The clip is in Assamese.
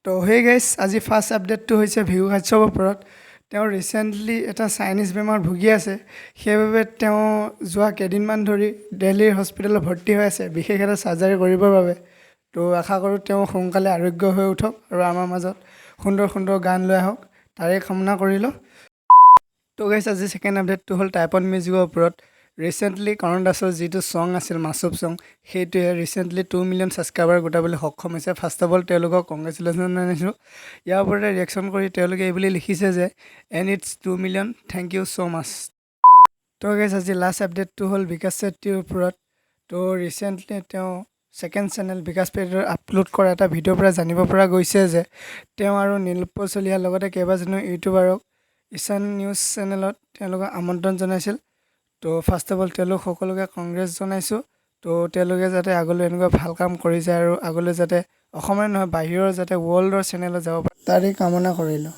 তো সেই গাইছ আজি ফাৰ্ষ্ট আপডেটটো হৈছে ভিউ কাশ্যপৰ ওপৰত তেওঁ ৰিচেণ্টলি এটা চাইনিজ বেমাৰ ভুগি আছে সেইবাবে তেওঁ যোৱা কেইদিনমান ধৰি দিল্লীৰ হস্পিটেলত ভৰ্তি হৈ আছে বিশেষ এটা চাৰ্জাৰী কৰিবৰ বাবে তো আশা কৰোঁ তেওঁ সোনকালে আৰোগ্য হৈ উঠক আৰু আমাৰ মাজত সুন্দৰ সুন্দৰ গান লৈ আহক তাৰে কামনা কৰিলোঁ তো গাইছ আজি ছেকেণ্ড আপডেটটো হ'ল টাইপন মিউজিকৰ ওপৰত ৰিচেণ্টলি কৰণ দাসৰ যিটো ছং আছিল মাছুব ছং সেইটোৱে ৰিচেণ্টলি 2 মিলিয়ন ছাবস্ক্ৰাইবাৰ গোটাবলৈ সক্ষম হৈছে ফাৰ্ষ্ট অফ অল তেওঁলোকক কংগ্ৰেচুলেশ্যন জনাইছোঁ ইয়াৰ ওপৰতে ৰিয়েকশ্যন কৰি তেওঁলোকে এই বুলি লিখিছে যে and it's 2 million thank you so' much তো গাইছ আজি লাষ্ট আপডেটটো হ'ল বিকাশ চেত্ৰীৰ ওপৰত তো ৰিচেণ্টলি তেওঁ ছেকেণ্ড চেনেল বিকাশ পেডৰ আপলোড কৰা এটা ভিডিঅ'ৰ পৰা জানিব পৰা গৈছে যে তেওঁ আৰু নীলোৎপল চলিহাৰ লগতে কেইবাজনো ইউটিউবাৰক ঈশান নিউজ চেনেলত তেওঁলোকক আমন্ত্ৰণ জনাইছিল তো ফাৰ্ষ্ট অফ অল তেওঁলোক সকলোকে কংগ্ৰেছ জনাইছোঁ তো তেওঁলোকে যাতে আগলৈ এনেকুৱা ভাল কাম কৰি যায় আৰু আগলৈ যাতে অসমৰে নহয় বাহিৰৰ যাতে ৱৰ্ল্ডৰ চেনেলত যাব পাৰে তাৰে কামনা কৰিলোঁ